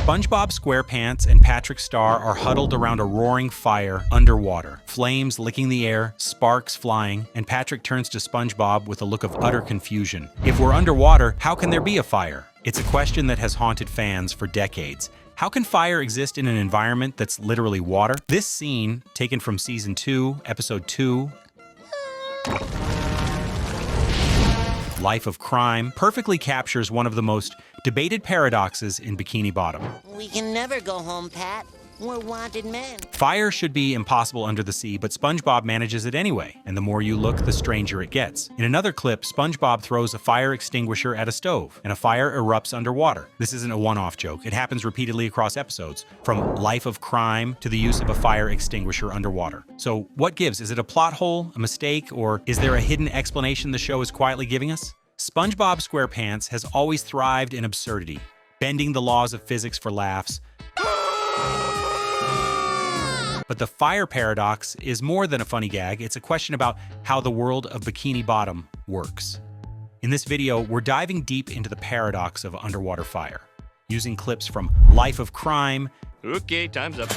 SpongeBob SquarePants and Patrick Star are huddled around a roaring fire underwater. Flames licking the air, sparks flying, and Patrick turns to SpongeBob with a look of utter confusion. If we're underwater, how can there be a fire? It's a question that has haunted fans for decades. How can fire exist in an environment that's literally water? This scene, taken from Season 2, Episode 2, Life of Crime, perfectly captures one of the most debated paradoxes in Bikini Bottom. We can never go home, Pat. We're wanted men. Fire should be impossible under the sea, but SpongeBob manages it anyway, and the more you look, the stranger it gets. In another clip, SpongeBob throws a fire extinguisher at a stove, and a fire erupts underwater. This isn't a one-off joke. It happens repeatedly across episodes, from Life of Crime to the use of a fire extinguisher underwater. So what gives? Is it a plot hole, a mistake, or is there a hidden explanation the show is quietly giving us? SpongeBob SquarePants has always thrived in absurdity, bending the laws of physics for laughs. But the fire paradox is more than a funny gag. It's a question about how the world of Bikini Bottom works. In this video, we're diving deep into the paradox of underwater fire, using clips from Life of Crime, Okay, time's up.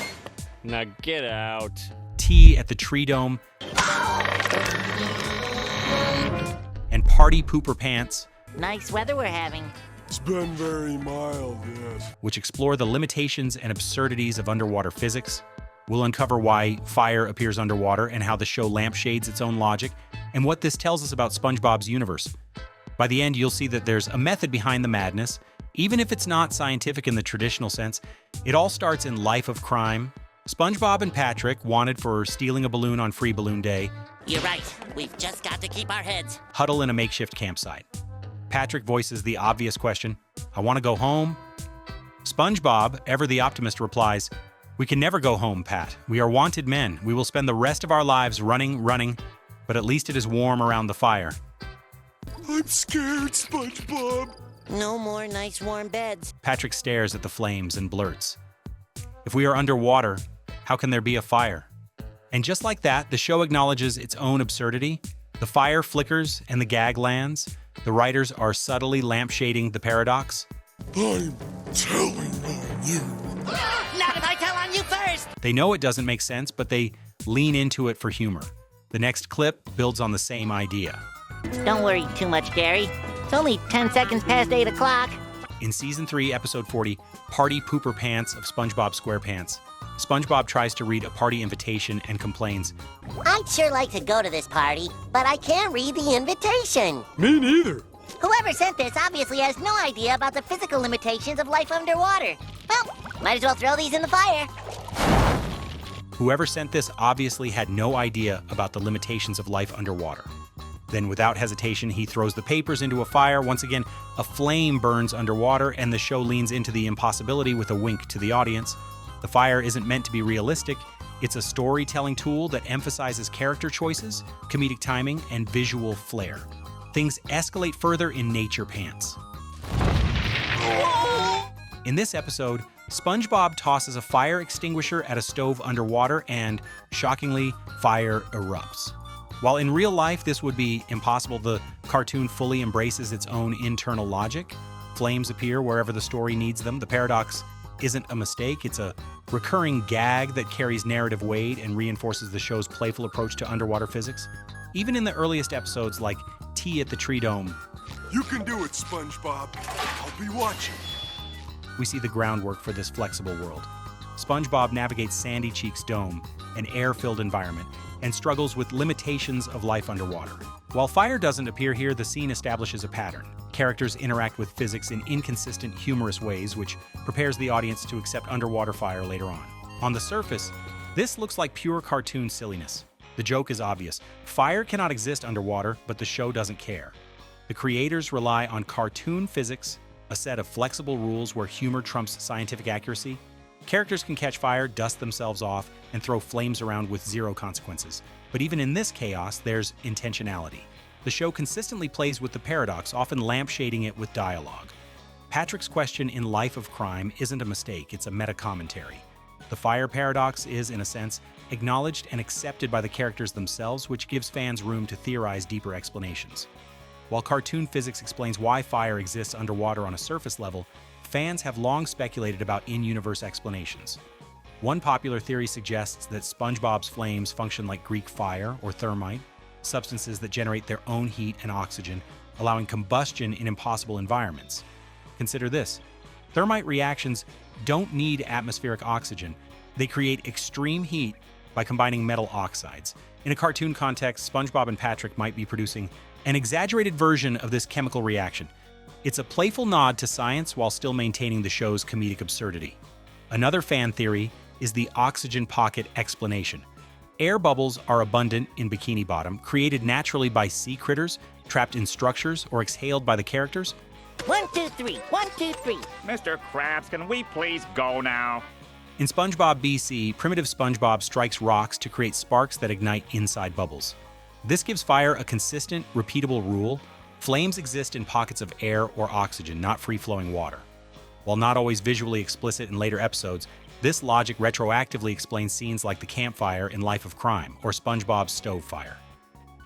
Now get out. Tea at the Tree Dome, and Party Pooper Pants, Nice weather we're having. It's been very mild, yes. which explore the limitations and absurdities of underwater physics. We'll uncover why fire appears underwater and how the show lampshades its own logic, and what this tells us about SpongeBob's universe. By the end, you'll see that there's a method behind the madness. Even if it's not scientific in the traditional sense, it all starts in Life of Crime. SpongeBob and Patrick, wanted for stealing a balloon on Free Balloon Day, You're right. We've just got to keep our heads. huddle in a makeshift campsite. Patrick voices the obvious question, "I want to go home." SpongeBob, ever the optimist, replies, "We can never go home, Pat. We are wanted men. We will spend the rest of our lives running, but at least it is warm around the fire." I'm scared, SpongeBob. No more nice warm beds. Patrick stares at the flames and blurts, "If we are underwater, how can there be a fire?" And just like that, the show acknowledges its own absurdity. The fire flickers and the gag lands. The writers are subtly lampshading the paradox. I'm telling on you. Not if I tell on you first. They know it doesn't make sense, but they lean into it for humor. The next clip builds on the same idea. Don't worry too much, Gary. It's only 10 seconds past 8 o'clock. In Season 3, Episode 40, Party Pooper Pants of SpongeBob SquarePants, SpongeBob tries to read a party invitation and complains, I'd sure like to go to this party, but I can't read the invitation. Me neither. Whoever sent this obviously has no idea about the physical limitations of life underwater. Well, might as well throw these in the fire. Whoever sent this obviously had no idea about the limitations of life underwater. Then, without hesitation, he throws the papers into a fire. Once again, a flame burns underwater, and the show leans into the impossibility with a wink to the audience. The fire isn't meant to be realistic. It's a storytelling tool that emphasizes character choices, comedic timing, and visual flair. Things escalate further in Nature Pants. In this episode, SpongeBob tosses a fire extinguisher at a stove underwater and, shockingly, fire erupts. While in real life this would be impossible, the cartoon fully embraces its own internal logic. Flames appear wherever the story needs them. The paradox isn't a mistake, it's a recurring gag that carries narrative weight and reinforces the show's playful approach to underwater physics. Even in the earliest episodes like Tea at the Tree Dome, You can do it, SpongeBob. I'll be watching. we see the groundwork for this flexible world. SpongeBob navigates Sandy Cheek's dome, an air-filled environment, and struggles with limitations of life underwater. While fire doesn't appear here, the scene establishes a pattern. Characters interact with physics in inconsistent, humorous ways, which prepares the audience to accept underwater fire later on. On the surface, this looks like pure cartoon silliness. The joke is obvious. Fire cannot exist underwater, but the show doesn't care. The creators rely on cartoon physics, a set of flexible rules where humor trumps scientific accuracy. Characters can catch fire, dust themselves off, and throw flames around with zero consequences. But even in this chaos, there's intentionality. The show consistently plays with the paradox, often lampshading it with dialogue. Patrick's question in Life of Crime isn't a mistake, it's a meta-commentary. The fire paradox is, in a sense, acknowledged and accepted by the characters themselves, which gives fans room to theorize deeper explanations. While cartoon physics explains why fire exists underwater on a surface level, fans have long speculated about in-universe explanations. One popular theory suggests that SpongeBob's flames function like Greek fire or thermite, substances that generate their own heat and oxygen, allowing combustion in impossible environments. Consider this. Thermite reactions don't need atmospheric oxygen. They create extreme heat by combining metal oxides. In a cartoon context, SpongeBob and Patrick might be producing an exaggerated version of this chemical reaction. It's a playful nod to science while still maintaining the show's comedic absurdity. Another fan theory is the oxygen pocket explanation. Air bubbles are abundant in Bikini Bottom, created naturally by sea critters, trapped in structures, or exhaled by the characters. 1, 2, 3. 1, 2, 3. Mr. Krabs, can we please go now? In SpongeBob BC, primitive SpongeBob strikes rocks to create sparks that ignite inside bubbles. This gives fire a consistent, repeatable rule. Flames exist in pockets of air or oxygen, not free-flowing water. While not always visually explicit in later episodes, this logic retroactively explains scenes like the campfire in Life of Crime or SpongeBob's stove fire.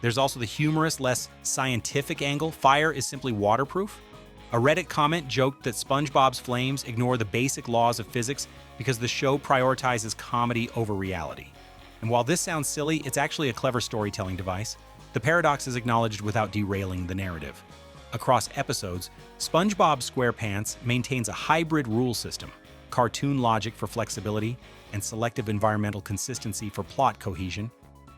There's also the humorous, less scientific angle. Fire is simply waterproof. A Reddit comment joked that SpongeBob's flames ignore the basic laws of physics because the show prioritizes comedy over reality. And while this sounds silly, it's actually a clever storytelling device. The paradox is acknowledged without derailing the narrative. Across episodes, SpongeBob SquarePants maintains a hybrid rule system, cartoon logic for flexibility and selective environmental consistency for plot cohesion.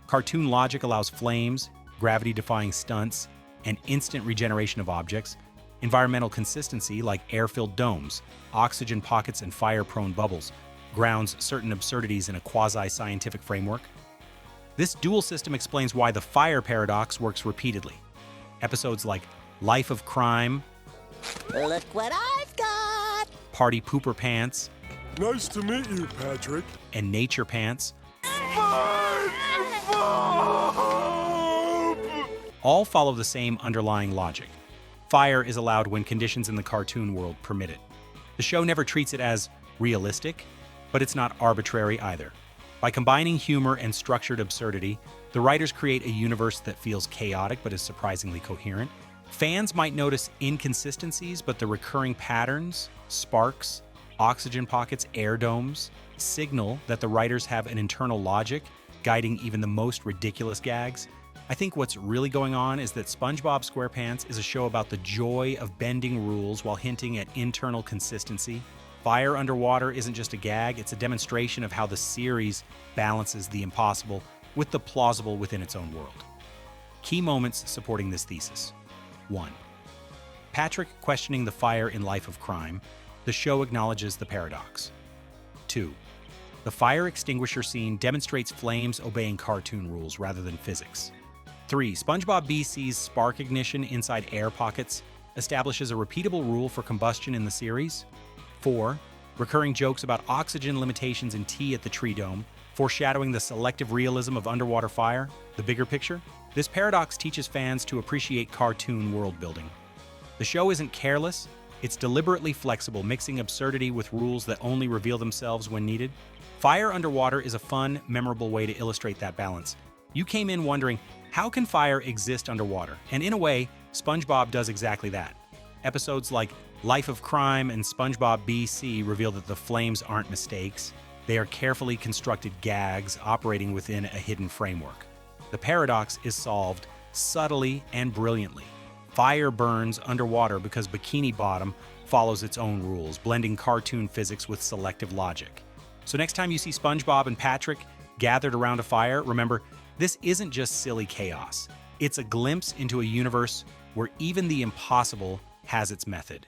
Cartoon logic allows flames, gravity-defying stunts, and instant regeneration of objects. Environmental consistency, like air-filled domes, oxygen pockets, and fire-prone bubbles, grounds certain absurdities in a quasi-scientific framework. This dual system explains why the fire paradox works repeatedly. Episodes like Life of Crime, Look what I've got! Party Pooper Pants, Nice to meet you, Patrick. and Nature Pants all follow the same underlying logic. Fire is allowed when conditions in the cartoon world permit it. The show never treats it as realistic, but it's not arbitrary either. By combining humor and structured absurdity, the writers create a universe that feels chaotic but is surprisingly coherent. Fans might notice inconsistencies, but the recurring patterns, sparks, oxygen pockets, air domes, signal that the writers have an internal logic guiding even the most ridiculous gags. I think what's really going on is that SpongeBob SquarePants is a show about the joy of bending rules while hinting at internal consistency. Fire underwater isn't just a gag, it's a demonstration of how the series balances the impossible with the plausible within its own world. Key moments supporting this thesis. 1. Patrick questioning the fire in Life of Crime. The show acknowledges the paradox. 2. The fire extinguisher scene demonstrates flames obeying cartoon rules rather than physics. 3. SpongeBob BC's spark ignition inside air pockets establishes a repeatable rule for combustion in the series. 4. Recurring jokes about oxygen limitations in tea at the Tree Dome, foreshadowing the selective realism of underwater fire. The bigger picture? This paradox teaches fans to appreciate cartoon world building. The show isn't careless, it's deliberately flexible, mixing absurdity with rules that only reveal themselves when needed. Fire underwater is a fun, memorable way to illustrate that balance. You came in wondering, how can fire exist underwater? And in a way, SpongeBob does exactly that. Episodes like Life of Crime and SpongeBob BC reveal that the flames aren't mistakes. They are carefully constructed gags operating within a hidden framework. The paradox is solved subtly and brilliantly. Fire burns underwater because Bikini Bottom follows its own rules, blending cartoon physics with selective logic. So next time you see SpongeBob and Patrick gathered around a fire, remember, this isn't just silly chaos. It's a glimpse into a universe where even the impossible has its method.